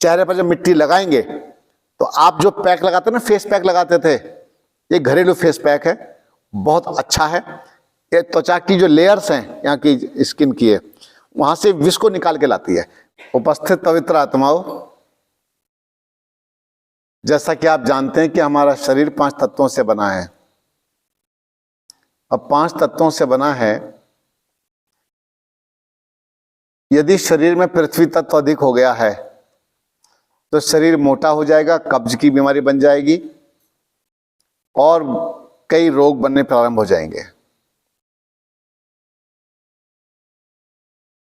चेहरे पर जब मिट्टी लगाएंगे तो आप जो पैक लगाते हैं ना, फेस पैक लगाते थे, ये घरेलू फेस पैक है, बहुत अच्छा है। ये त्वचा की जो लेयर्स हैं यहाँ की स्किन की है, वहां से विष को निकाल के लाती है। उपस्थित पवित्र आत्माओं, जैसा कि आप जानते हैं कि हमारा शरीर 5 तत्वों से बना है। अब 5 तत्वों से बना है, यदि शरीर में पृथ्वी तत्व अधिक हो गया है तो शरीर मोटा हो जाएगा, कब्ज की बीमारी बन जाएगी और कई रोग बनने प्रारंभ हो जाएंगे।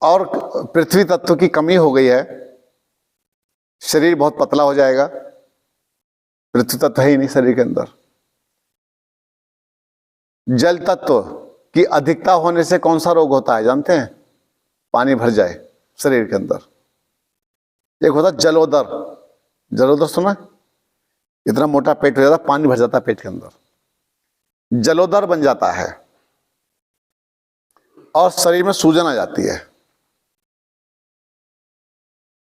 और पृथ्वी तत्व की कमी हो गई है, शरीर बहुत पतला हो जाएगा, पृथ्वी तत्व है ही नहीं शरीर के अंदर। जल तत्व की अधिकता होने से कौन सा रोग होता है जानते हैं? पानी भर जाए शरीर के अंदर। एक होता जलोदर, जलोदर सुना? इतना मोटा पेट हो जाता, पानी भर जाता है पेट के अंदर, जलोदर बन जाता है और शरीर में सूजन आ जाती है।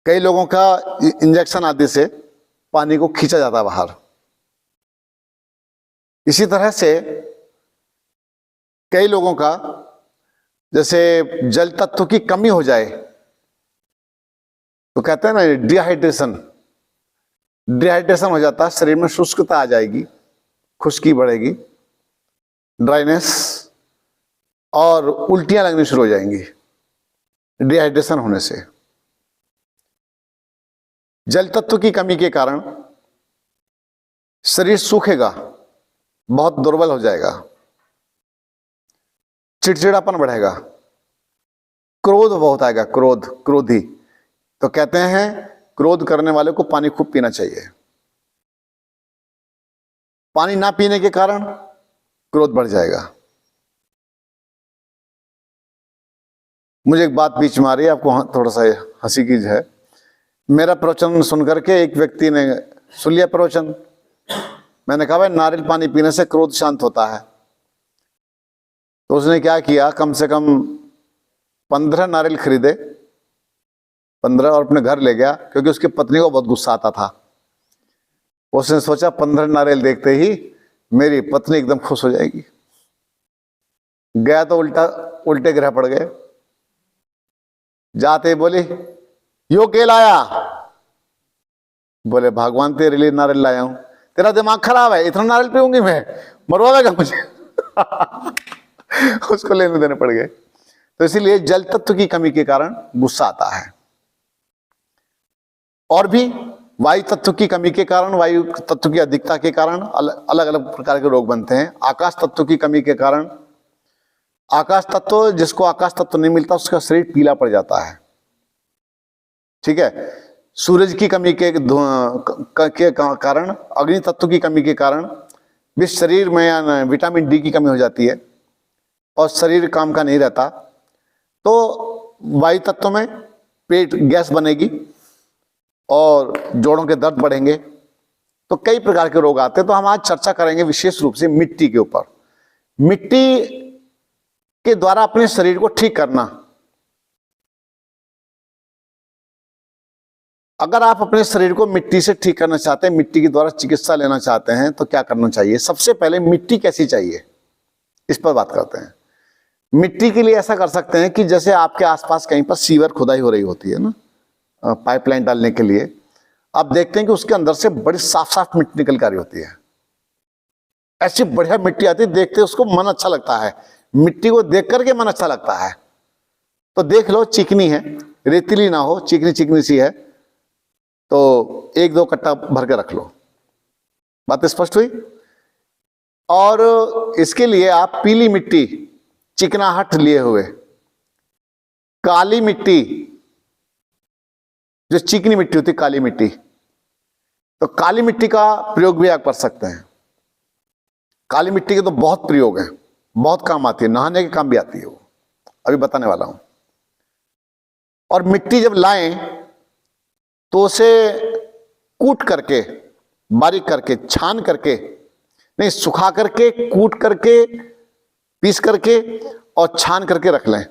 कई लोगों का इंजेक्शन आदि से पानी को खींचा जाता है बाहर। इसी तरह से कई लोगों का जैसे जल तत्व की कमी हो जाए तो कहते हैं ना डिहाइड्रेशन, डिहाइड्रेशन हो जाता है, शरीर में शुष्कता आ जाएगी, खुश्की बढ़ेगी, ड्राइनेस और उल्टियां लगनी शुरू हो जाएंगी डिहाइड्रेशन होने से। जल तत्व की कमी के कारण शरीर सूखेगा, बहुत दुर्बल हो जाएगा, चिड़चिड़ापन बढ़ेगा, क्रोध बहुत आएगा, क्रोधी। तो कहते हैं क्रोध करने वाले को पानी खूब पीना चाहिए। पानी ना पीने के कारण क्रोध बढ़ जाएगा। मुझे एक बात बीच में आ रही है, आपको थोड़ा सा हंसी की है। मेरा प्रवचन सुनकर के एक व्यक्ति ने सुन लिया प्रवचन, मैंने कहा भाई नारियल पानी पीने से क्रोध शांत होता है। तो उसने क्या किया, कम से कम 15 नारियल खरीदे, 15, और अपने घर ले गया, क्योंकि उसकी पत्नी को बहुत गुस्सा आता था। उसने सोचा 15 नारियल देखते ही मेरी पत्नी एकदम खुश हो जाएगी। गया तो उल्टे ग्रह पड़ गए। जाते ही बोली यो के लाया? बोले भगवान तेरे लिए नारियल लाया हूं। तेरा दिमाग खराब है, इतना नारियल पीऊंगी मैं, मरवाएगा मुझे। उसको लेने देने पड़ गए। तो इसीलिए जल तत्व की कमी के कारण गुस्सा आता है। और भी वायु तत्व की कमी के कारण, वायु तत्व की अधिकता के कारण अलग अलग प्रकार के रोग बनते हैं। आकाश तत्व की कमी के कारण, आकाश तत्व, जिसको आकाश तत्व नहीं मिलता उसका शरीर पीला पड़ जाता है, ठीक है। सूरज की कमी के कारण, अग्नि तत्व की कमी के कारण भी शरीर में विटामिन डी की कमी हो जाती है और शरीर काम का नहीं रहता। तो वायु तत्व में पेट गैस बनेगी और जोड़ों के दर्द बढ़ेंगे, तो कई प्रकार के रोग आते हैं। तो हम आज चर्चा करेंगे विशेष रूप से मिट्टी के ऊपर, मिट्टी के द्वारा अपने शरीर को ठीक करना। अगर आप अपने शरीर को मिट्टी से ठीक करना चाहते हैं, मिट्टी के द्वारा चिकित्सा लेना चाहते हैं, तो क्या करना चाहिए? सबसे पहले मिट्टी कैसी चाहिए इस पर बात करते हैं। मिट्टी के लिए ऐसा कर सकते हैं कि जैसे आपके आसपास कहीं पर सीवर खुदाई हो रही होती है ना, पाइपलाइन डालने के लिए, आप देखते हैं कि उसके अंदर से बड़ी साफ साफ मिट्टी निकल कर आ रही होती है। ऐसी बढ़िया मिट्टी आती है, देखते उसको मन अच्छा लगता है, मिट्टी को देख करके मन अच्छा लगता है। तो देख लो चिकनी है, रेतीली ना हो, चिकनी चिकनी सी है, तो 1-2 कट्टा भर के रख लो। बात स्पष्ट हुई? और इसके लिए आप पीली मिट्टी, चिकनाहट लिए हुए, काली मिट्टी, जो चिकनी मिट्टी होती है, काली मिट्टी, तो काली मिट्टी का प्रयोग भी आप कर सकते हैं। काली मिट्टी के तो बहुत प्रयोग है, बहुत काम आती है, नहाने के काम भी आती है, वो अभी बताने वाला हूं। और मिट्टी जब लाएं तो उसे कूट करके, बारीक करके, छान करके, नहीं सुखा करके, कूट करके, पीस करके और छान करके रख लें।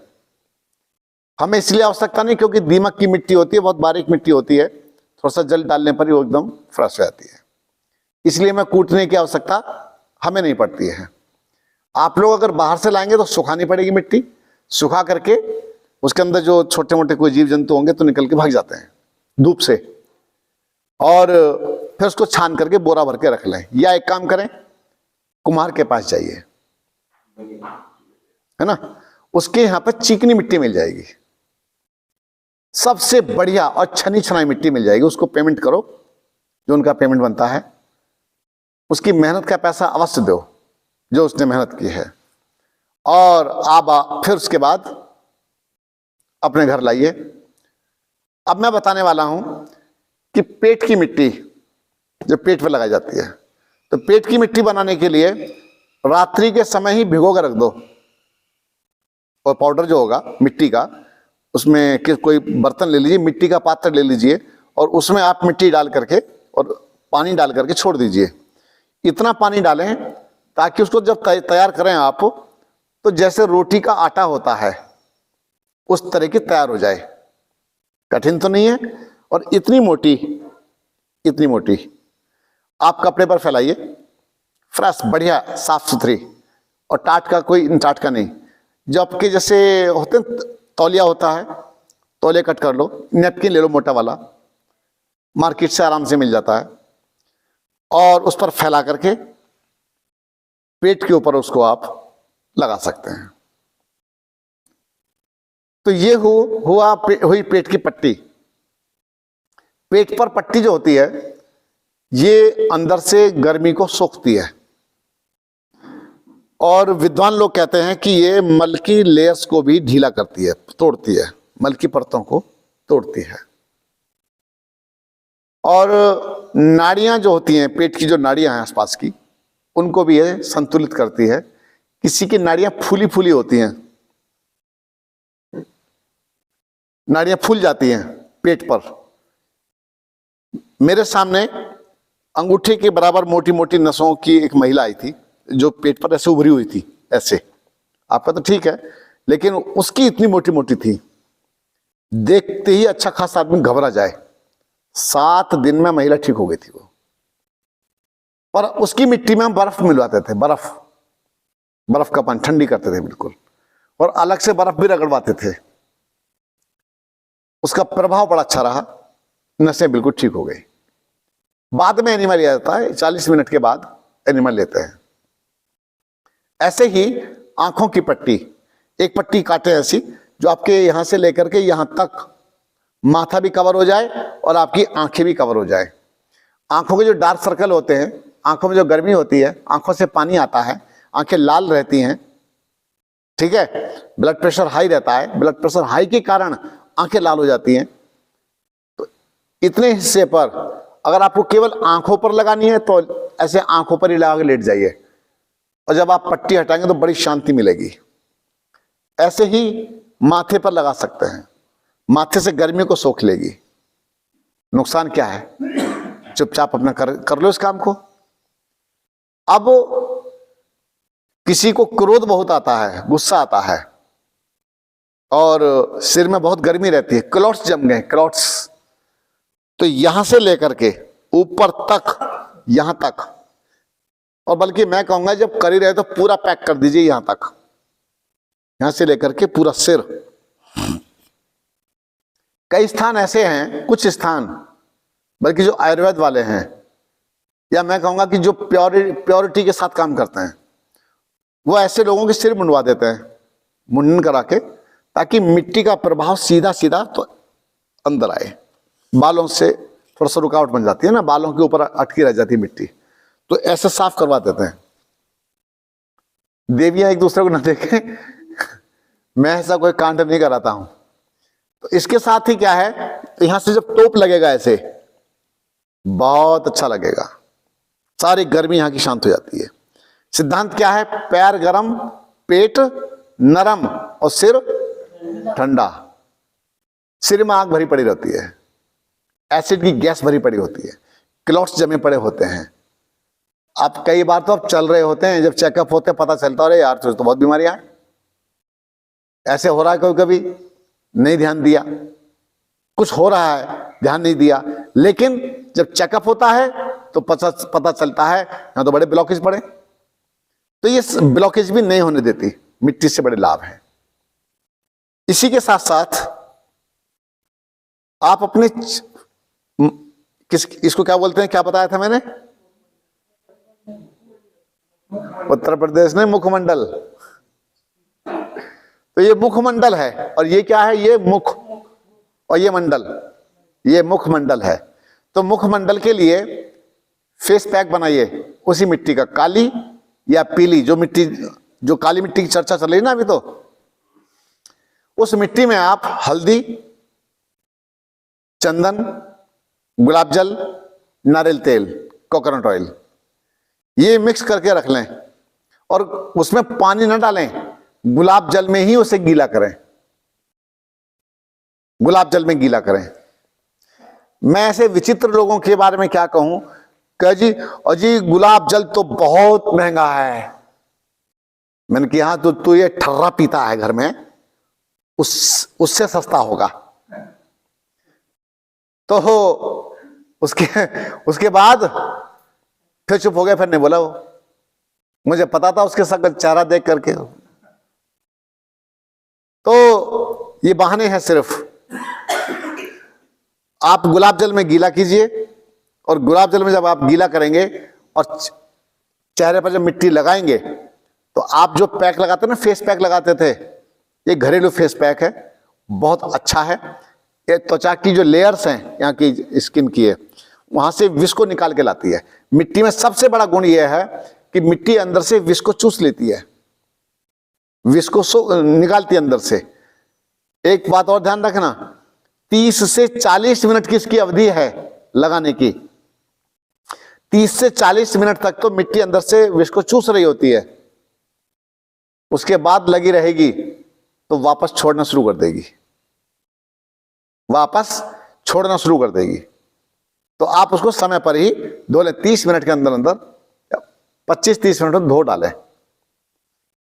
हमें इसलिए आवश्यकता नहीं क्योंकि दीमक की मिट्टी होती है, बहुत बारीक मिट्टी होती है, थोड़ा सा जल डालने पर ही वो एकदम फ्रेश हो जाती है। इसलिए मैं कूटने की आवश्यकता हमें नहीं पड़ती है। आप लोग अगर बाहर से लाएंगे तो सुखानी पड़ेगी मिट्टी, सुखा करके उसके अंदर जो छोटे मोटे कोई जीव जंतु होंगे तो निकल के भाग जाते हैं धूप से, और फिर उसको छान करके बोरा भर के रख लें। या एक काम करें, कुम्हार के पास जाइए, है ना, उसके यहां पर चिकनी मिट्टी मिल जाएगी, सबसे बढ़िया और छनी छनाई मिट्टी मिल जाएगी। उसको पेमेंट करो, जो उनका पेमेंट बनता है, उसकी मेहनत का पैसा अवश्य दो जो उसने मेहनत की है, और आप फिर उसके बाद अपने घर लाइए। अब मैं बताने वाला हूं कि पेट की मिट्टी जो पेट पर लगाई जाती है, तो पेट की मिट्टी बनाने के लिए रात्रि के समय ही भिगो कर रख दो, और पाउडर जो होगा मिट्टी का, उसमें कोई बर्तन ले लीजिए, मिट्टी का पात्र ले लीजिए, और उसमें आप मिट्टी डाल करके और पानी डाल करके छोड़ दीजिए। इतना पानी डालें ताकि उसको जब तैयार करें आप, तो जैसे रोटी का आटा होता है उस तरह की तैयार हो जाए। कठिन तो नहीं है, और इतनी मोटी आप कपड़े पर फैलाइए, फ्रेश बढ़िया साफ सुथरी, और टाट का कोई टाट का नहीं, जो आपके जैसे होते हैं, तौलिया होता है, तौलिया कट कर लो, नैपकिन ले लो मोटा वाला, मार्केट से आराम से मिल जाता है, और उस पर फैला करके पेट के ऊपर उसको आप लगा सकते हैं। तो ये हुई पेट की पट्टी। पेट पर पट्टी जो होती है ये अंदर से गर्मी को सोखती है, और विद्वान लोग कहते हैं कि ये मल की लेयर्स को भी ढीला करती है, तोड़ती है, मल की परतों को तोड़ती है। और नाड़ियां जो होती हैं, पेट की जो नाड़ियां हैं आसपास की, उनको भी ये संतुलित करती है। किसी की नाड़ियां फूली फूली होती हैं, नाड़ियां फूल जाती हैं पेट पर। मेरे सामने अंगूठे के बराबर मोटी मोटी नसों की एक महिला आई थी, जो पेट पर ऐसे उभरी हुई थी, ऐसे। आपका तो ठीक है, लेकिन उसकी इतनी मोटी मोटी थी, देखते ही अच्छा खासा आदमी घबरा जाए। 7 दिन में महिला ठीक हो गई थी वो। पर उसकी मिट्टी में हम बर्फ मिलवाते थे, बर्फ का पानी ठंडी करते थे बिल्कुल, और अलग से बर्फ भी रगड़वाते थे। उसका प्रभाव बड़ा अच्छा रहा, नसें बिल्कुल ठीक हो गई। बाद में एनिमल लिया जाता है, 40 मिनट के बाद एनिमल लेते हैं। ऐसे ही आंखों की पट्टी, एक पट्टी काटे ऐसी जो आपके यहां से लेकर के यहां तक माथा भी कवर हो जाए और आपकी आंखें भी कवर हो जाए। आंखों के जो डार्क सर्कल होते हैं, आंखों में जो गर्मी होती है, आंखों से पानी आता है, आंखें लाल रहती हैं, ठीक है, ब्लड प्रेशर हाई रहता है, ब्लड प्रेशर हाई के कारण आंखें लाल हो जाती हैं। तो इतने हिस्से पर अगर आपको केवल आंखों पर लगानी है तो ऐसे आंखों पर ही लगा के लेट जाइए, और जब आप पट्टी हटाएंगे तो बड़ी शांति मिलेगी। ऐसे ही माथे पर लगा सकते हैं, माथे से गर्मी को सोख लेगी। नुकसान क्या है, चुपचाप अपना कर लो इस काम को। अब किसी को क्रोध बहुत आता है, गुस्सा आता है, और सिर में बहुत गर्मी रहती है, क्लॉट्स जम गए, क्लॉट्स, तो यहां से लेकर के ऊपर तक, यहां तक, और बल्कि मैं कहूंगा जब कर ही रहे तो पूरा पैक कर दीजिए यहां तक, यहां से लेकर के पूरा सिर। कई स्थान ऐसे हैं, कुछ स्थान बल्कि जो आयुर्वेद वाले हैं, या मैं कहूंगा कि जो प्योरिटी के साथ काम करते हैं, वो ऐसे लोगों के सिर मुंडवा देते हैं, मुंडन करा के, ताकि मिट्टी का प्रभाव सीधा सीधा तो अंदर आए। बालों से थोड़ा सा रुकावट बन जाती है ना, बालों के ऊपर अटकी रह जाती है मिट्टी, तो ऐसे साफ करवा देते हैं। देवियां एक दूसरे को न देखें, मैं ऐसा कोई कांड नहीं कराता हूं। तो इसके साथ ही क्या है, यहां से जब टोप लगेगा ऐसे, बहुत अच्छा लगेगा, सारी गर्मी यहां की शांत हो जाती है। सिद्धांत क्या है, पैर गरम, पेट नरम और सिर ठंडा। सिर में आग भरी पड़ी रहती है, एसिड की गैस भरी पड़ी होती है, क्लॉट्स जमे पड़े होते हैं। आप कई बार तो आप चल रहे होते हैं, जब चेकअप होते हैं पता चलता है अरे यार तो बहुत बीमारियां हैं। ऐसे हो रहा है, कभी कभी नहीं ध्यान दिया, कुछ हो रहा है ध्यान नहीं दिया, लेकिन जब चेकअप होता है तो पता चलता है यहां तो बड़े ब्लॉकेज पड़े। तो ये ब्लॉकेज भी नहीं होने देती, मिट्टी से बड़े लाभ हैं। इसी के साथ साथ आप अपने इसको क्या बोलते हैं, क्या बताया था मैंने, उत्तर प्रदेश में मुखमंडल। तो ये मुखमंडल है और ये क्या है, ये मुख और ये मंडल, ये मुखमंडल है। तो मुखमंडल के लिए फेस पैक बनाइए उसी मिट्टी का, काली या पीली, जो काली मिट्टी की चर्चा चल रही है ना अभी, तो उस मिट्टी में आप हल्दी, चंदन, गुलाब जल, नारियल तेल, कोकोनट ऑयल, ये मिक्स करके रख लें और उसमें पानी न डालें, गुलाब जल में ही उसे गीला करें, गुलाब जल में गीला करें। मैं ऐसे विचित्र लोगों के बारे में क्या कहूं, कह जी अजी गुलाब जल तो बहुत महंगा है। मैंने कहा हाँ, तो तू ये ठर्रा पीता है घर में, उससे सस्ता होगा। तो उसके बाद फिर चुप हो गया, फिर नहीं बोला वो। मुझे पता था उसके सकल चेहरा देख करके। तो ये बहाने हैं सिर्फ। आप गुलाब जल में गीला कीजिए और गुलाब जल में जब आप गीला करेंगे और चेहरे पर जब मिट्टी लगाएंगे तो आप जो पैक लगाते हैं ना, फेस पैक लगाते थे, ये घरेलू फेस पैक है, बहुत अच्छा है। ये त्वचा की जो लेयर्स हैं यहाँ की स्किन की है, वहां से विष को निकाल के लाती है। मिट्टी में सबसे बड़ा गुण यह है कि मिट्टी अंदर से विष को चूस लेती है, विष को निकालती है अंदर से। एक बात और ध्यान रखना, 30 से 40 मिनट की इसकी अवधि है लगाने की। 30 से 40 मिनट तक तो मिट्टी अंदर से विष को चूस रही होती है, उसके बाद लगी रहेगी तो वापस छोड़ना शुरू कर देगी, वापस छोड़ना शुरू कर देगी। तो आप उसको समय पर ही धो लें, 30 मिनट के अंदर अंदर, 25-30 मिनट में धो डालें।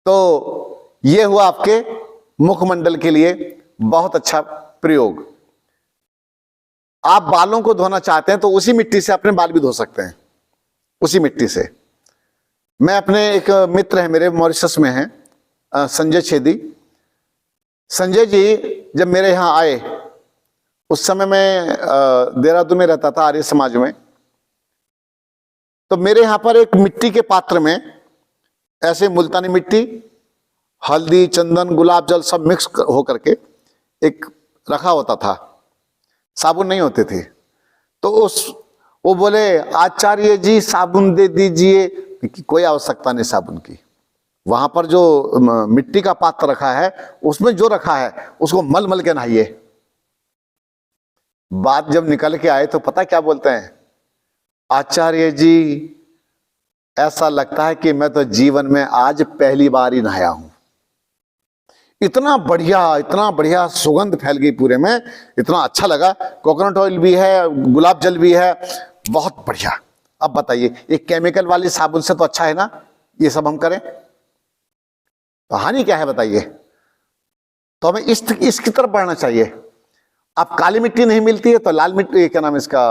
तो ये हुआ आपके मुखमंडल के लिए बहुत अच्छा प्रयोग। आप बालों को धोना चाहते हैं तो उसी मिट्टी से अपने बाल भी धो सकते हैं, उसी मिट्टी से। मैं अपने एक मित्र है मेरे, मॉरिशस में हैं, संजय छेदी। संजय जी जब मेरे यहाँ आए, उस समय मैं देहरादून में रहता था, आर्य समाज में। तो मेरे यहाँ पर एक मिट्टी के पात्र में ऐसे मुल्तानी मिट्टी, हल्दी, चंदन, गुलाब जल सब मिक्स हो करके एक रखा होता था, साबुन नहीं होते थे। तो वो बोले आचार्य जी साबुन दे दीजिए। कोई आवश्यकता नहीं साबुन की, वहां पर जो मिट्टी का पात्र रखा है उसमें जो रखा है उसको मल मल के नहाइए। बात जब निकल के आए तो पता क्या बोलते हैं, आचार्य जी ऐसा लगता है कि मैं तो जीवन में आज पहली बार ही नहाया हूं। इतना बढ़िया सुगंध फैल गई पूरे में, इतना अच्छा लगा। कोकोनट ऑयल भी है, गुलाब जल भी है, बहुत बढ़िया। अब बताइए, ये केमिकल वाली साबुन से तो अच्छा है ना ये सब हम करें, तो हानि क्या है बताइए। तो हमें इसकी तरफ बढ़ना चाहिए। आप काली मिट्टी नहीं मिलती है तो लाल मिट्टी, क्या नाम इसका,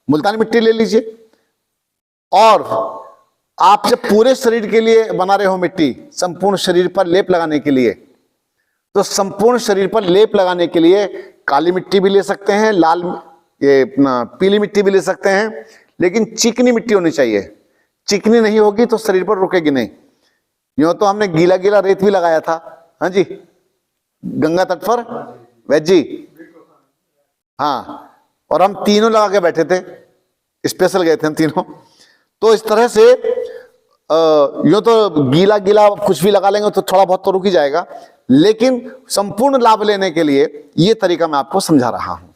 मुल्तानी मिट्टी ले लीजिए। और आप जब पूरे शरीर के लिए बना रहे हो मिट्टी, संपूर्ण शरीर पर लेप लगाने के लिए, तो संपूर्ण शरीर पर लेप लगाने के लिए काली मिट्टी भी ले सकते हैं, लाल ये अपना पीली मिट्टी भी ले सकते हैं, लेकिन चिकनी मिट्टी होनी चाहिए। चिकनी नहीं होगी तो शरीर पर रुकेगी नहीं। यूं तो हमने गीला गीला रेत भी लगाया था, हाँ जी, गंगा तट पर वैद जी, हाँ, और हम तीनों लगा के बैठे थे, स्पेशल गए थे हम तीनों। तो इस तरह से यूं तो गीला गीला कुछ भी लगा लेंगे तो थोड़ा बहुत तो रुक ही जाएगा, लेकिन संपूर्ण लाभ लेने के लिए ये तरीका मैं आपको समझा रहा हूं।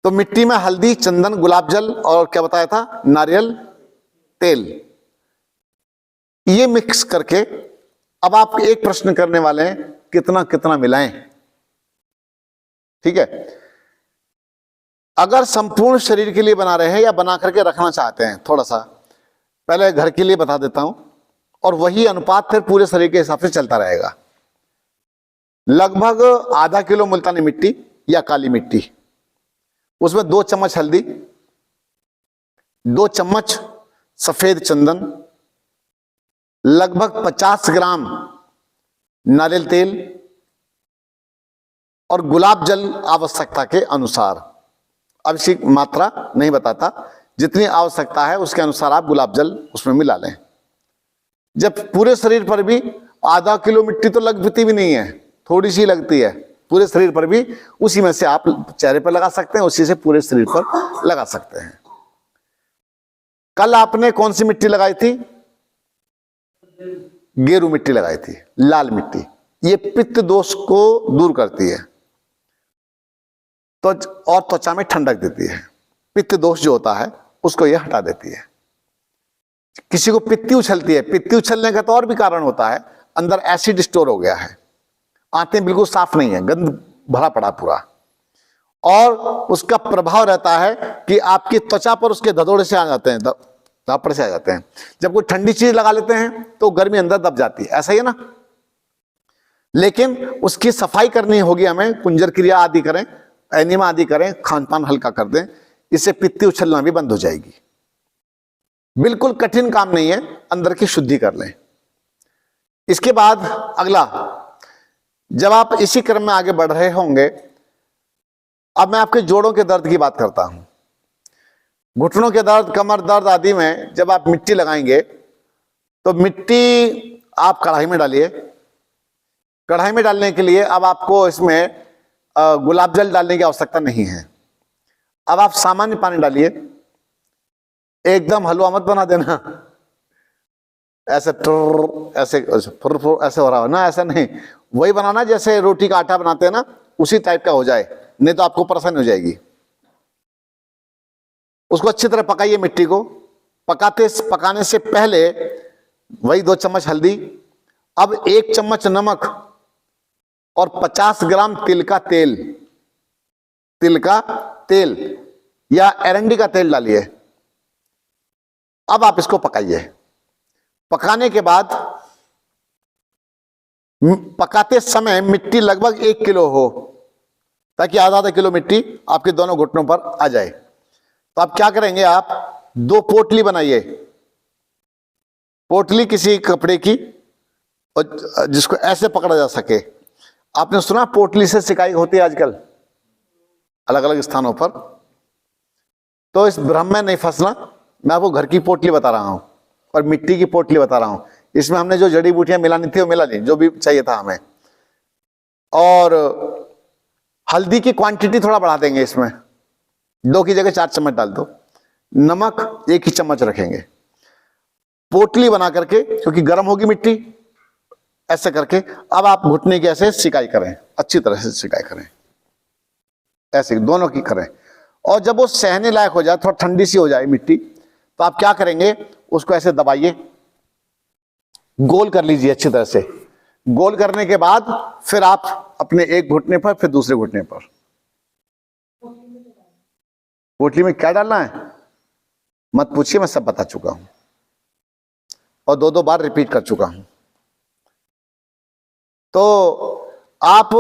तो मिट्टी में हल्दी, चंदन, गुलाब जल और क्या बताया था, नारियल तेल, ये मिक्स करके अब आप एक प्रश्न करने वाले हैं, कितना कितना मिलाएं। ठीक है, अगर संपूर्ण शरीर के लिए बना रहे हैं या बना करके रखना चाहते हैं, थोड़ा सा पहले घर के लिए बता देता हूं, और वही अनुपात फिर पूरे शरीर के हिसाब से चलता रहेगा। लगभग आधा किलो मुल्तानी मिट्टी या काली मिट्टी, उसमें 2 चम्मच हल्दी, 2 चम्मच सफेद चंदन, लगभग 50 ग्राम नारियल तेल और गुलाब जल आवश्यकता के अनुसार। अब इसकी मात्रा नहीं बताता, जितनी आवश्यकता है उसके अनुसार आप गुलाब जल उसमें मिला लें। जब पूरे शरीर पर भी आधा किलो मिट्टी तो लगती भी नहीं है, थोड़ी सी लगती है, पूरे शरीर पर भी उसी में से आप चेहरे पर लगा सकते हैं, उसी से पूरे शरीर पर लगा सकते हैं। कल आपने कौन सी मिट्टी लगाई थी? गेरू मिट्टी लगाई थी, लाल मिट्टी। ये पित्त दोष को दूर करती है तो और त्वचा में ठंडक देती है। पित्त दोष जो होता है उसको यह हटा देती है। किसी को पित्ती उछलती है, पित्ती उछलने का तो और भी कारण होता है, अंदर एसिड स्टोर हो गया है, आंतें बिल्कुल साफ नहीं है, गंद भरा पड़ा पूरा, और उसका प्रभाव रहता है कि आपकी त्वचा पर उसके धदोड़े से आ जाते हैं, धापड़ से आ जाते हैं। जब कोई ठंडी चीज लगा लेते हैं तो गर्मी अंदर दब जाती है, ऐसा ही है ना। लेकिन उसकी सफाई करनी होगी हमें, कुंजर क्रिया आदि करें, एनिमा आदि करें, खान पान हल्का कर दें, इससे पित्ती उछलना भी बंद हो जाएगी। बिल्कुल कठिन काम नहीं है, अंदर की शुद्धि कर लें। इसके बाद अगला, जब आप इसी क्रम में आगे बढ़ रहे होंगे, अब मैं आपके जोड़ों के दर्द की बात करता हूं। घुटनों के दर्द, कमर दर्द आदि में जब आप मिट्टी लगाएंगे तो मिट्टी आप कढ़ाई में डालिए। कढ़ाई में डालने के लिए अब आपको इसमें गुलाब जल डालने की आवश्यकता नहीं है। अब आप सामान्य पानी डालिए, एकदम हलवा मत बना देना, ऐसे ऐसे फुर ऐसे हो रहा हो ना, ऐसा नहीं। वही बनाना जैसे रोटी का आटा बनाते हैं ना, उसी टाइप का हो जाए, नहीं तो आपको परेशानी हो जाएगी। उसको अच्छी तरह पकाइए मिट्टी को। पकाने से पहले वही 2 चम्मच हल्दी, अब 1 चम्मच नमक और 50 ग्राम तिल का तेल या एरंडी का तेल डालिए। अब आप इसको पकाइए। पकाने के बाद पकाते समय मिट्टी लगभग 1 किलो हो, ताकि आधा किलो मिट्टी आपके दोनों घुटनों पर आ जाए। तो आप क्या करेंगे, आप 2 पोटली बनाइए। पोटली किसी कपड़े की, और जिसको ऐसे पकड़ा जा सके। आपने सुना पोटली से सिकाई होती है आजकल अलग अलग स्थानों पर। तो इस भ्रम में नहीं फंसना। मैं आपको घर की पोटली बता रहा हूं और मिट्टी की पोटली बता रहा हूं। इसमें हमने जो जड़ी बूटियां मिलानी थी वो मिला ली, जो भी चाहिए था हमें। और हल्दी की क्वांटिटी थोड़ा बढ़ा देंगे, इसमें 2 की जगह 4 चम्मच डाल दो। नमक 1 ही चम्मच रखेंगे। पोटली बना करके, क्योंकि गर्म होगी मिट्टी, ऐसे करके अब आप घुटने की ऐसे सिकाई करें, अच्छी तरह से सिकाई करें, ऐसे दोनों की करें। और जब वो सहने लायक हो जाए, थोड़ा ठंडी सी हो जाए मिट्टी, तो आप क्या करेंगे, उसको ऐसे दबाइए, गोल कर लीजिए अच्छी तरह से। गोल करने के बाद फिर आप अपने एक घुटने पर, फिर दूसरे घुटने पर। पोटली में क्या डालना है मत पूछिए, मैं सब बता चुका हूं और 2-2 बार रिपीट कर चुका हूं। तो आप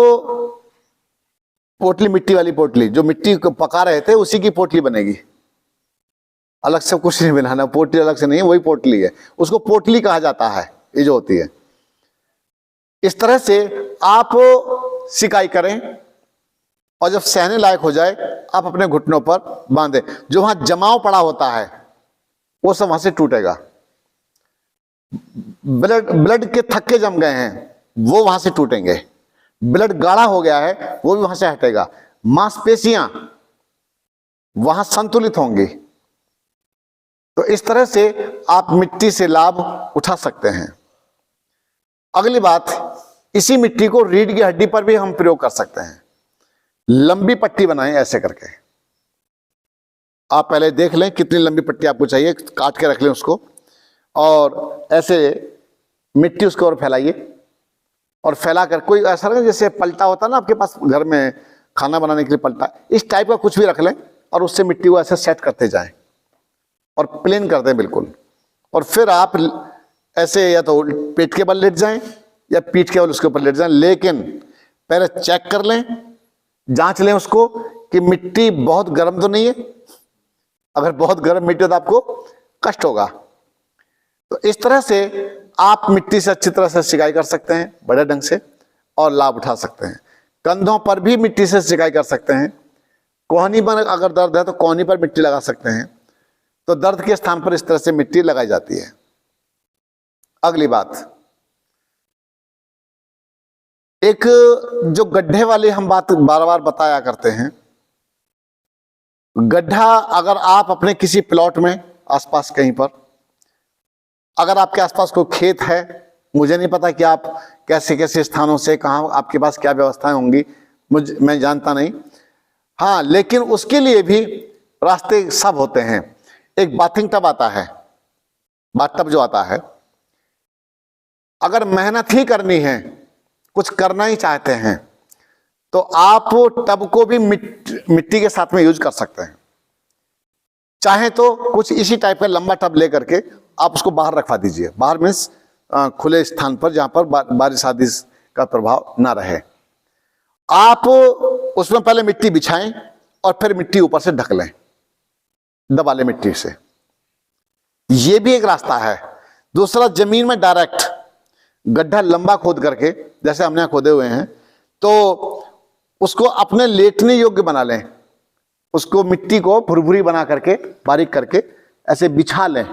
पोटली, मिट्टी वाली पोटली, जो मिट्टी को पका रहे थे उसी की पोटली बनेगी, अलग से कुछ नहीं बनाना। पोटली अलग से नहीं है, वही पोटली है, उसको पोटली कहा जाता है, ये जो होती है। इस तरह से आप सिकाई करें और जब सहने लायक हो जाए आप अपने घुटनों पर बांधे। जो वहां जमाव पड़ा होता है वो सब वहां से टूटेगा। ब्लड के थक्के जम गए हैं वो वहां से टूटेंगे। ब्लड गाढ़ा हो गया है वो भी वहां से हटेगा। मांसपेशियां वहां संतुलित होंगी। तो इस तरह से आप मिट्टी से लाभ उठा सकते हैं। अगली बात, इसी मिट्टी को रीढ़ की हड्डी पर भी हम प्रयोग कर सकते हैं। लंबी पट्टी बनाएं ऐसे करके। आप पहले देख लें कितनी लंबी पट्टी आपको चाहिए, काट के रख लें उसको, और ऐसे मिट्टी उसके ऊपर फैलाइए। और फैला कर, कोई ऐसा नहीं जैसे पलटा होता ना आपके पास घर में खाना बनाने के लिए पलटा, इस टाइप का कुछ भी रख लें और उससे मिट्टी को ऐसे सेट करते जाएं और प्लेन कर दें बिल्कुल। और फिर आप ऐसे या तो पेट के बल लेट जाएं या पीठ के बल उसके ऊपर लेट जाएं, लेकिन पहले चेक कर लें, जांच लें उसको कि मिट्टी बहुत गर्म तो नहीं है, अगर बहुत गर्म मिट्टी हो तो आपको कष्ट होगा। तो इस तरह से आप मिट्टी से अच्छी तरह से सिंचाई कर सकते हैं बड़े ढंग से और लाभ उठा सकते हैं। कंधों पर भी मिट्टी से सिंचाई कर सकते हैं। कोहनी पर अगर दर्द है तो कोहनी पर मिट्टी लगा सकते हैं। तो दर्द के स्थान पर इस तरह से मिट्टी लगाई जाती है। अगली बात, एक जो गड्ढे वाली हम बात बार बार बताया करते हैं, गड्ढा अगर आप अपने किसी प्लॉट में आसपास कहीं पर, अगर आपके आसपास कोई खेत है, मुझे नहीं पता कि आप कैसे कैसे स्थानों से कहाँ आपके पास क्या व्यवस्थाएं होंगी, मैं जानता नहीं। हाँ, लेकिन उसके लिए भी रास्ते सब होते हैं। एक बाथिंग टब आता है, बाथ टब जो आता है, अगर मेहनत ही करनी है, कुछ करना ही चाहते हैं, तो आप टब को भी मिट्टी के साथ में यूज कर सकते हैं। चाहे तो कुछ इसी टाइप का लंबा टब लेकर के आप उसको बाहर रखवा दीजिए। बाहर मीन्स खुले स्थान पर, जहां पर बारिश आदि का प्रभाव ना रहे। आप उसमें पहले मिट्टी बिछाएं और फिर मिट्टी ऊपर से ढक लें, दबा लें मिट्टी से। यह भी एक रास्ता है। दूसरा, जमीन में डायरेक्ट गड्ढा लंबा खोद करके, जैसे हमने खोदे हुए हैं, तो उसको अपने लेटने योग्य बना लें। उसको मिट्टी को भुरभुरी बना करके, बारीक करके ऐसे बिछा लें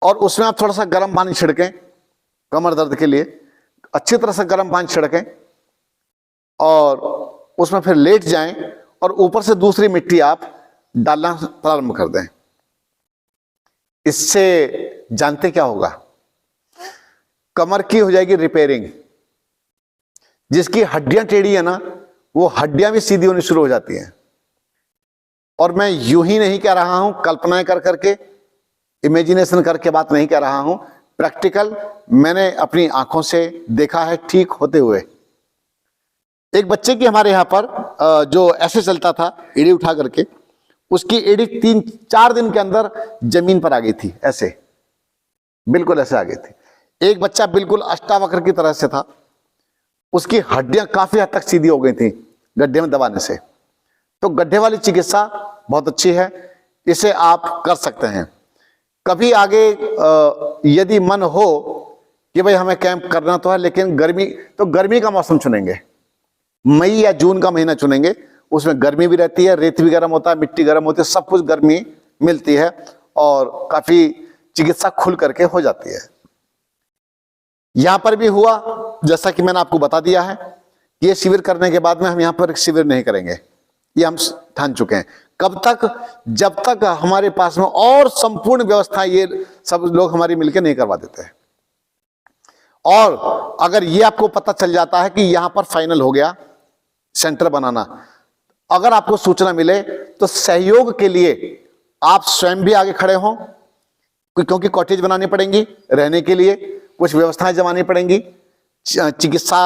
और उसमें आप थोड़ा सा गर्म पानी छिड़कें कमर दर्द के लिए। अच्छी तरह से गर्म पानी छिड़कें और उसमें फिर लेट जाएं और ऊपर से दूसरी मिट्टी आप डालना प्रारंभ कर दें। इससे जानते क्या होगा? कमर की हो जाएगी रिपेयरिंग। जिसकी हड्डियां टेढ़ी है ना, वो हड्डियां भी सीधी होनी शुरू हो जाती हैं। और मैं यूं ही नहीं कह रहा हूं, कल्पनाएं कर करके, इमेजिनेशन करके बात नहीं कह रहा हूं, प्रैक्टिकल मैंने अपनी आंखों से देखा है ठीक होते हुए। एक बच्चे की हमारे यहां पर जो ऐसे चलता था एड़ी उठा करके, उसकी एड़ी 3-4 दिन के अंदर जमीन पर आ गई थी, ऐसे बिल्कुल ऐसे आ गई थी। एक बच्चा बिल्कुल अष्टावक्र की तरह से था, उसकी हड्डियां काफी हद तक सीधी हो गई थी गड्ढे में दबाने से। तो गड्ढे वाली चिकित्सा बहुत अच्छी है, इसे आप कर सकते हैं। कभी आगे यदि मन हो कि भाई हमें कैंप करना तो है, लेकिन गर्मी का मौसम चुनेंगे, मई या जून का महीना चुनेंगे। उसमें गर्मी भी रहती है, रेत भी गर्म होता है, मिट्टी गर्म होती है, सब कुछ गर्मी मिलती है और काफी चिकित्सा खुल करके हो जाती है। यहां पर भी हुआ, जैसा कि मैंने आपको बता दिया है, ये शिविर करने के बाद में हम यहां पर एक शिविर नहीं करेंगे, ये हम ठान चुके हैं। कब तक? जब तक हमारे पास में और संपूर्ण व्यवस्था ये सब लोग हमारी मिलकर नहीं करवा देते हैं। और अगर ये आपको पता चल जाता है कि यहां पर फाइनल हो गया सेंटर बनाना, अगर आपको सूचना मिले तो सहयोग के लिए आप स्वयं भी आगे खड़े हों, क्योंकि कॉटेज बनानी पड़ेंगी रहने के लिए, कुछ व्यवस्थाएं जमानी पड़ेंगी, चिकित्सा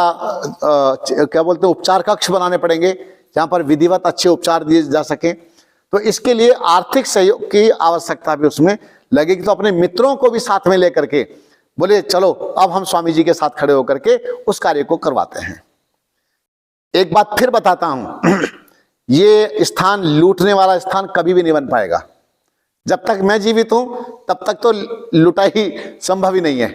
क्या बोलते हैं, उपचार कक्ष बनाने पड़ेंगे जहां पर विधिवत अच्छे उपचार दिए जा सके। तो इसके लिए आर्थिक सहयोग की आवश्यकता भी उसमें लगेगी। तो अपने मित्रों को भी साथ में लेकर के बोले चलो अब हम स्वामी जी के साथ खड़े होकर के उस कार्य को करवाते हैं। एक बात फिर बताता हूं, ये स्थान लूटने वाला स्थान कभी भी नहीं बन पाएगा। जब तक मैं जीवित हूं तब तक तो लुटाई संभव ही नहीं है।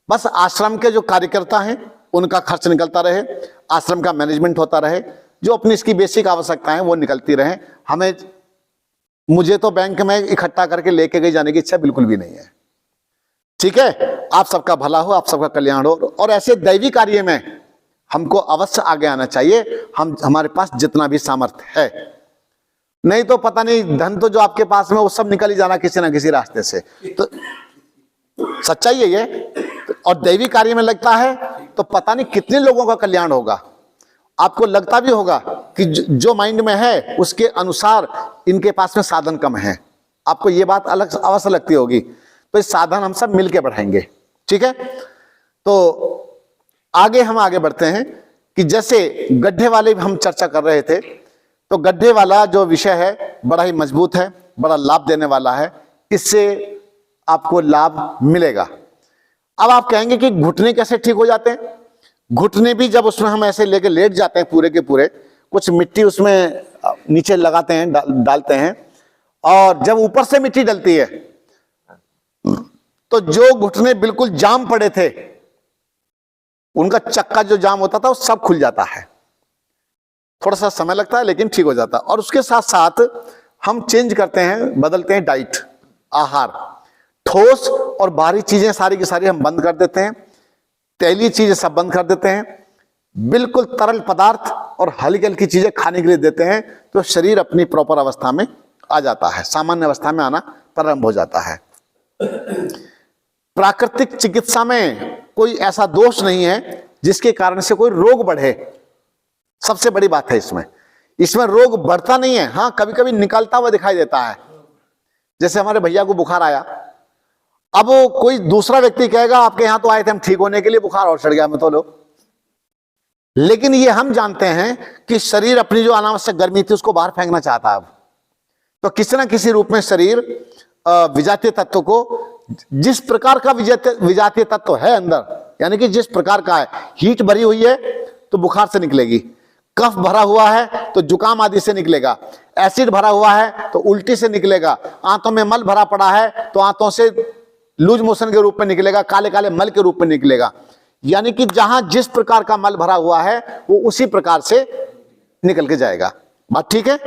बस आश्रम के जो कार्यकर्ता हैं उनका खर्च निकलता रहे, आश्रम का मैनेजमेंट होता रहे, जो अपनी इसकी बेसिक आवश्यकताएं वो निकलती रहे। मुझे तो बैंक में इकट्ठा करके लेके गए जाने की इच्छा बिल्कुल भी नहीं है। ठीक है, आप सबका भला हो, आप सबका कल्याण हो। और ऐसे दैवी कार्य में हमको अवश्य आगे आना चाहिए, हमारे पास जितना भी सामर्थ्य है। नहीं तो पता नहीं, धन तो जो आपके पास में वो सब निकल ही जाना किसी ना किसी रास्ते से। तो सच्चाई है ये। और दैवी कार्य में लगता है तो पता नहीं कितने लोगों का कल्याण होगा। आपको लगता भी होगा कि जो माइंड में है उसके अनुसार इनके पास में साधन कम है, आपको ये बात अलग अवश्य लगती होगी। तो इस साधन हम सब मिलकर बढ़ाएंगे। ठीक है, तो हम आगे बढ़ते हैं कि जैसे गड्ढे वाले हम चर्चा कर रहे थे, तो गड्ढे वाला जो विषय है बड़ा ही मजबूत है, बड़ा लाभ देने वाला है, इससे आपको लाभ मिलेगा। अब आप कहेंगे कि घुटने कैसे ठीक हो जाते हैं? घुटने भी जब उसमें हम ऐसे लेके लेट जाते हैं पूरे के पूरे, कुछ मिट्टी उसमें नीचे लगाते हैं, डालते हैं, और जब ऊपर से मिट्टी डलती है तो जो घुटने बिल्कुल जाम पड़े थे, उनका चक्का जो जाम होता था वो सब खुल जाता है। थोड़ा सा समय लगता है लेकिन ठीक हो जाता है। और उसके साथ साथ हम चेंज करते हैं, बदलते हैं डाइट, आहार। ठोस और बाहरी चीजें सारी की सारी हम बंद कर देते हैं, तेली चीजें सब बंद कर देते हैं, बिल्कुल तरल पदार्थ और हल्की हल्की चीजें खाने के लिए देते हैं, तो शरीर अपनी प्रॉपर अवस्था में आ जाता है, सामान्य अवस्था में आना प्रारंभ हो जाता है। प्राकृतिक चिकित्सा में कोई ऐसा दोष नहीं है जिसके कारण से कोई रोग बढ़े। सबसे बड़ी बात है इसमें रोग बढ़ता नहीं है, हाँ कभी कभी निकलता हुआ दिखाई देता है। जैसे हमारे भैया को बुखार आया, अब वो कोई दूसरा व्यक्ति कहेगा आपके यहां तो आए थे हम ठीक होने के लिए, बुखार और चढ़ गया मैं तो लो। लेकिन ये हम जानते हैं कि शरीर अपनी जो अनावश्यक गर्मी थी उसको बाहर फेंकना चाहता है। अब तो किसी ना किसी रूप में शरीर विजातीय तत्व को, जिस प्रकार का विजातीय तत्व है अंदर, यानी कि जिस प्रकार का है, हीट भरी हुई है तो बुखार से निकलेगी, कफ भरा हुआ है तो जुकाम आदि से निकलेगा, एसिड भरा हुआ है तो उल्टी से निकलेगा, आंतों में मल भरा पड़ा है तो आंतों से लूज मोशन के रूप में निकलेगा, काले काले मल के रूप में निकलेगा। यानी कि जहां जिस प्रकार का मल भरा हुआ है वो उसी प्रकार से निकल के जाएगा। बात ठीक है?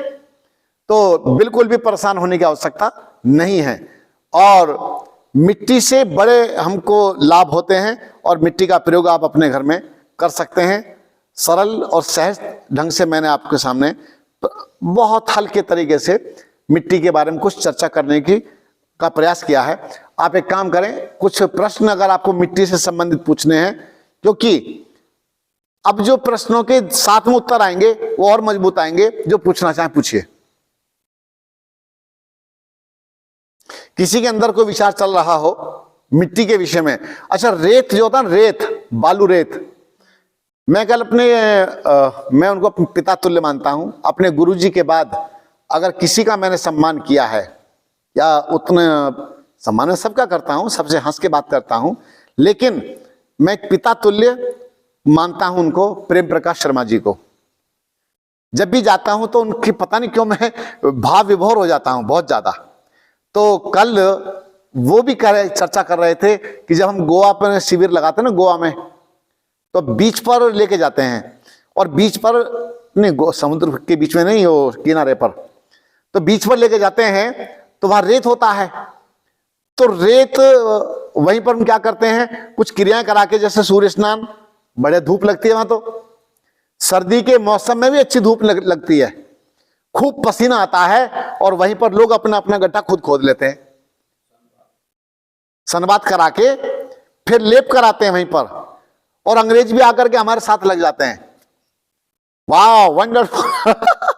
तो बिल्कुल भी परेशान होने की आवश्यकता नहीं है। और मिट्टी से बड़े हमको लाभ होते हैं और मिट्टी का प्रयोग आप अपने घर में कर सकते हैं। सरल और सहज ढंग से मैंने आपके सामने बहुत हल्के तरीके से मिट्टी के बारे में कुछ चर्चा करने का प्रयास किया है। आप एक काम करें, कुछ प्रश्न अगर आपको मिट्टी से संबंधित पूछने हैं, क्योंकि अब जो प्रश्नों के साथ में उत्तर आएंगे वो और मजबूत आएंगे। जो पूछना चाहें पूछिए। किसी के अंदर कोई विचार चल रहा हो मिट्टी के विषय में। अच्छा, रेत जो होता है, रेत, बालू रेत, मैं कल मैं उनको पिता तुल्य मानता हूं। अपने गुरुजी के बाद अगर किसी का मैंने सम्मान किया है, या उतना सम्मान मैं सबका करता हूं, सबसे हंस के बात करता हूं, लेकिन मैं पिता तुल्य मानता हूं उनको, प्रेम प्रकाश शर्मा जी को। जब भी जाता हूं तो उनकी पता नहीं क्यों मैं भाव विभोर हो जाता हूं बहुत ज्यादा। तो कल वो भी चर्चा कर रहे थे कि जब हम गोवा पर शिविर लगाते हैं ना, गोवा में, तो बीच पर लेके जाते हैं, और बीच पर नहीं, समुद्र के बीच में नहीं, वो किनारे पर, तो बीच पर लेके जाते हैं तो वहां रेत होता है। तो रेत वहीं पर हम क्या करते हैं, कुछ क्रियाएं करा के, जैसे सूर्य स्नान, बड़े धूप लगती है वहां, तो सर्दी के मौसम में भी अच्छी धूप लगती है, खूब पसीना आता है, और वहीं पर लोग अपना अपना गड्ढा खुद खोद लेते हैं, सनबात करा के फिर लेप कराते हैं वहीं पर, और अंग्रेज भी आकर के हमारे साथ लग जाते हैं। वाह, वंडरफुल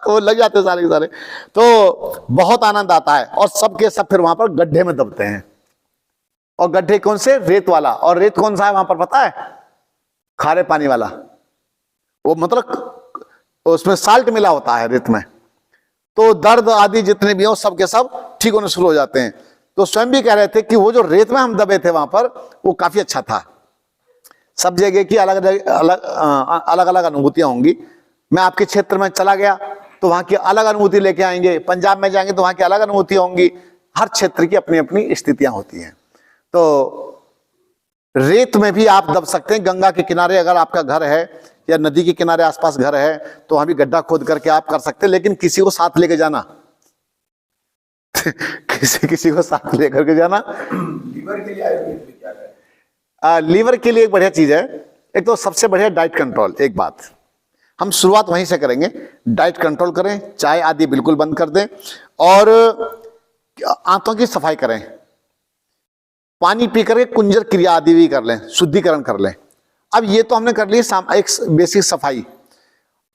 वो लग जाते सारे के सारे। तो बहुत आनंद आता है, और सबके सब फिर वहां पर गड्ढे में दबते हैं। और गड्ढे कौन से? रेत वाला। और रेत कौन सा है वहां पर पता है? खारे पानी वाला। वो मतलब उसमें साल्ट मिला होता है रेत में, तो दर्द आदि जितने भी हो सब के सब ठीक होने शुरू हो जाते हैं। तो स्वयं भी कह रहे थे कि वो जो रेत में हम दबे थे वहां पर, वो काफी अच्छा था। सब जगह की अलग अलग अनुभूतियां होंगी। मैं आपके क्षेत्र में चला गया तो वहां की अलग अनुभूति लेके आएंगे, पंजाब में जाएंगे तो वहां की अलग अनुभूतियां होंगी। हर क्षेत्र की अपनी अपनी स्थितियां होती हैं। तो रेत में भी आप दब सकते हैं। गंगा के किनारे अगर आपका घर है, या नदी के किनारे आसपास घर है, तो वहां भी गड्ढा खोद करके आप कर सकते हैं, लेकिन किसी को साथ लेके जाना किसी को साथ लेकर के जाना। लीवर के लिए लीवर के लिए एक बढ़िया चीज है। एक तो सबसे बढ़िया डाइट कंट्रोल। एक बात हम शुरुआत वहीं से करेंगे, डाइट कंट्रोल करें, चाय आदि बिल्कुल बंद कर दें, और आंतों की सफाई करें, पानी पी करके कुंजर क्रिया आदि भी कर लें, शुद्धिकरण कर लें। अब ये तो हमने कर ली एक बेसिक सफाई।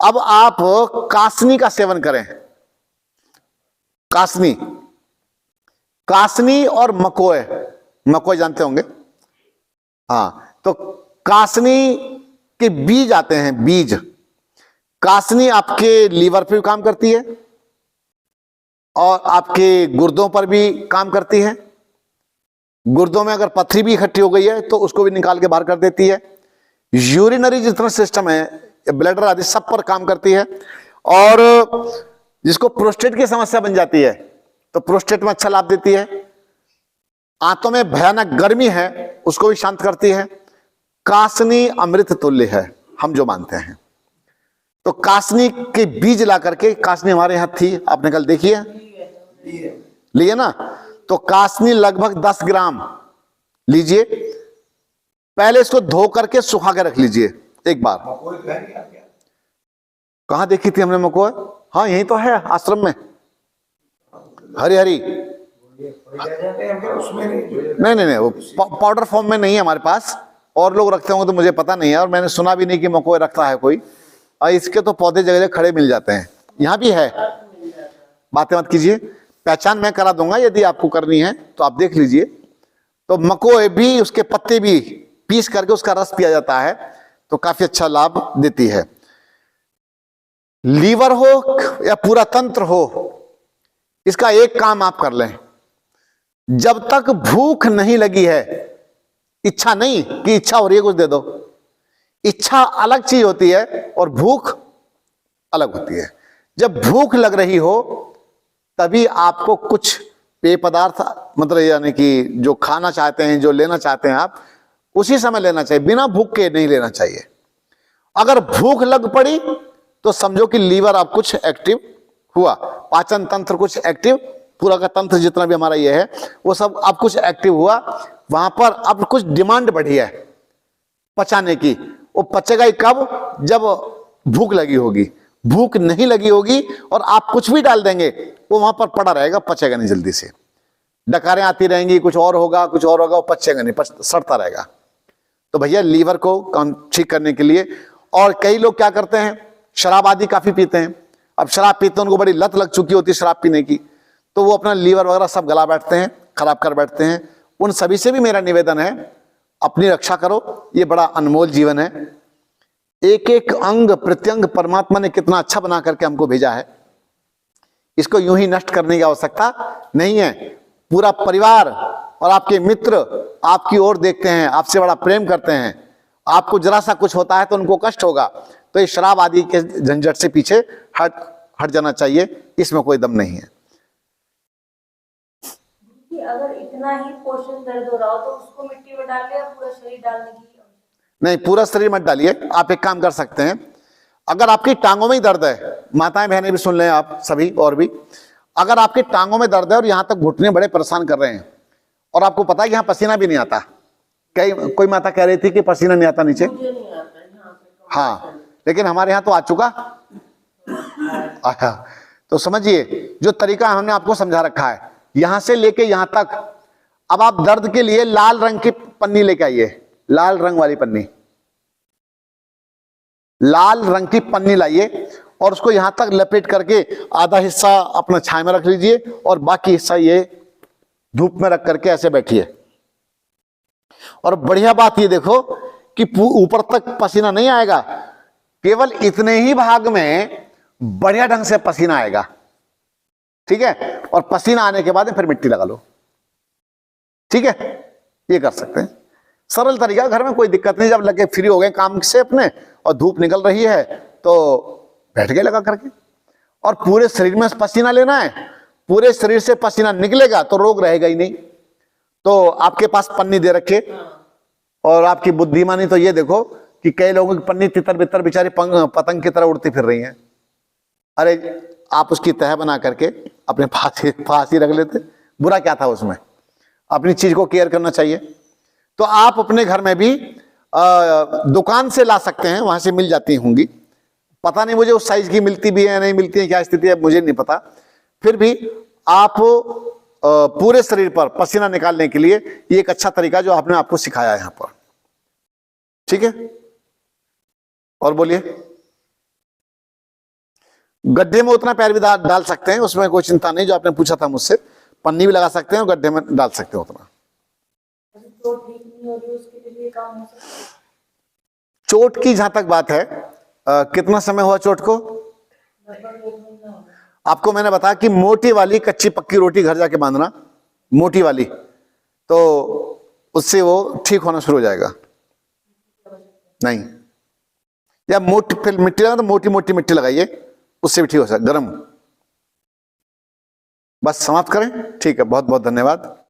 अब आप कासनी का सेवन करें। कासनी और मकोय जानते होंगे, हाँ। तो कासनी के बीज आते हैं, बीज। कासनी आपके लीवर पे भी काम करती है, और आपके गुर्दों पर भी काम करती है। गुर्दों में अगर पथरी भी इकट्ठी हो गई है तो उसको भी निकाल के बाहर कर देती है। यूरिनरी जितना सिस्टम है, ब्लैडर आदि सब पर काम करती है। और जिसको प्रोस्टेट की समस्या बन जाती है तो प्रोस्टेट में अच्छा लाभ देती है। आंतों में भयानक गर्मी है उसको भी शांत करती है। कासनी अमृत तुल्य है हम जो मानते हैं। तो कासनी के बीज ला करके, कासनी हमारे यहां थी, आपने कल देखी है, लिए ना, तो कासनी लगभग 10 ग्राम लीजिए। पहले इसको धो करके सुखा के रख लीजिए एक बार। मकोई तो है नहीं आपके यहाँ? कहां देखी थी हमने मकोई? हाँ यही तो है आश्रम में, हरी हरी। उसमें नहीं नहीं नहीं, वो पाउडर फॉर्म में नहीं है हमारे पास, और लोग रखते होंगे तो मुझे पता नहीं है, और मैंने सुना भी नहीं कि मकोई रखता है कोई। और इसके तो पौधे जगह जगह खड़े मिल जाते हैं, यहाँ भी है। बातें मत कीजिए, पहचान मैं करा दूंगा, यदि आपको करनी है तो आप देख लीजिए। तो मकोई भी, उसके पत्ते भी पीस करके उसका रस पिया जाता है, तो काफी अच्छा लाभ देती है। लीवर हो या पूरा तंत्र हो, इसका एक काम आप कर लें, जब तक भूख नहीं लगी है, इच्छा नहीं कि इच्छा हो रही है कुछ दे दो, इच्छा अलग चीज होती है और भूख अलग होती है। जब भूख लग रही हो तभी आपको कुछ पेय पदार्थ, मतलब यानी कि जो खाना चाहते हैं, जो लेना चाहते हैं आप, उसी समय लेना चाहिए, बिना भूख के नहीं लेना चाहिए। अगर भूख लग पड़ी तो समझो कि लीवर अब कुछ एक्टिव हुआ, पाचन तंत्र कुछ एक्टिव, पूरा का तंत्र जितना भी हमारा ये है वो सब अब कुछ एक्टिव हुआ, वहां पर अब कुछ डिमांड बढ़ी है पचाने की। वो पचेगा ही कब? जब भूख लगी होगी। भूख नहीं लगी होगी और आप कुछ भी डाल देंगे वो वहां पर पड़ा रहेगा, पचेगा नहीं जल्दी से। डकारें आती रहेंगी, कुछ और होगा कुछ और होगा, वो पचेगा नहीं, सड़ता रहेगा। तो भैया लीवर को ठीक करने के लिए, और कई लोग क्या करते हैं, शराब आदि काफी पीते हैं। अब शराब पीते हैं, उनको बड़ी लत लग चुकी होती है शराब पीने की, तो वो अपना लीवर वगैरह सब गला बैठते हैं, खराब कर बैठते हैं। उन सभी से भी मेरा निवेदन है, अपनी रक्षा करो, ये बड़ा अनमोल जीवन है। एक एक अंग प्रत्यंग परमात्मा ने कितना अच्छा बना करके हमको भेजा है, इसको यूं ही नष्ट करने की आवश्यकता नहीं है। पूरा परिवार और आपके मित्र आपकी ओर देखते हैं, आपसे बड़ा प्रेम करते हैं, आपको जरा सा कुछ होता है तो उनको कष्ट होगा, तो ये शराब आदि के झंझट से पीछे हट जाना चाहिए, इसमें कोई दम नहीं है। अगर इतना ही पोषण दर्द हो रहा हो तो उसको मिट्टी में डाल के या पूरा शरीर डालने की? नहीं, पूरा शरीर मत डालिए। आप एक काम कर सकते हैं, अगर आपकी टांगों में ही दर्द है, माताएं बहनें भी सुन लें आप सभी, और भी, अगर आपकी टांगों में दर्द है और यहां तक घुटने बड़े परेशान कर रहे हैं, और आपको पता है कि यहां पसीना भी नहीं आता, कोई माता कह रही थी कि पसीना नहीं आता नीचे, मुझे नहीं आता यहाँ पे। हाँ, लेकिन हमारे यहां तो आ चुका। अच्छा, तो समझिए जो तरीका हमने आपको समझा रखा है, यहां से लेके यहां तक। अब आप दर्द के लिए लाल रंग की पन्नी लेके आइए, लाल रंग वाली पन्नी, लाल रंग की पन्नी लाइए और उसको यहां तक लपेट करके आधा हिस्सा अपना छाया में रख लीजिए और बाकी हिस्सा ये धूप में रख करके ऐसे बैठिए। और बढ़िया बात ये देखो कि ऊपर तक पसीना नहीं आएगा, केवल इतने ही भाग में बढ़िया ढंग से पसीना आएगा, ठीक है। और पसीना आने के बाद फिर मिट्टी लगा लो, ठीक है। ये कर सकते हैं, सरल तरीका, घर में कोई दिक्कत नहीं। जब लगे फ्री हो गए काम से अपने और धूप निकल रही है तो बैठ गए लगा करके। और पूरे शरीर में पसीना लेना है, पूरे शरीर से पसीना निकलेगा तो रोग रहेगा ही नहीं। तो आपके पास पन्नी दे रखे, और आपकी बुद्धिमानी तो ये देखो कि कई लोगों की पन्नी तितर बितर बेचारी पतंग की तरह उड़ती फिर रही है। अरे आप उसकी तह बना करके अपने फांसी रख लेते, बुरा क्या था उसमें। अपनी चीज को केयर करना चाहिए। तो आप अपने घर में भी दुकान से ला सकते हैं, वहां से मिल जाती होंगी, पता नहीं मुझे उस साइज की मिलती भी है नहीं मिलती है, क्या स्थिति है मुझे नहीं पता। फिर भी आप पूरे शरीर पर पसीना निकालने के लिए ये एक अच्छा तरीका जो आपने आपको सिखाया है यहां पर, ठीक है। और बोलिए, गड्ढे में उतना पैर भी डाल सकते हैं, उसमें कोई चिंता नहीं। जो आपने पूछा था मुझसे, पन्नी भी लगा सकते हैं और गड्ढे में डाल सकते हैं उतना। चोट ठीक नहीं हो रही उसके लिए काम हो सकता है? चोट की जहां तक बात है, कितना समय हुआ चोट को? लगभग 1 महीना हो गया। आपको मैंने बताया कि मोटी वाली कच्ची पक्की रोटी घर जाके बांधना, मोटी वाली, तो उससे वो ठीक होना शुरू हो जाएगा। नहीं, या मोटी फिर मिट्टी लगा तो मोटी मोटी मिट्टी लगाइए, उससे भी ठीक हो सकता है, गर्म। बस समाप्त करें, ठीक है, बहुत बहुत धन्यवाद।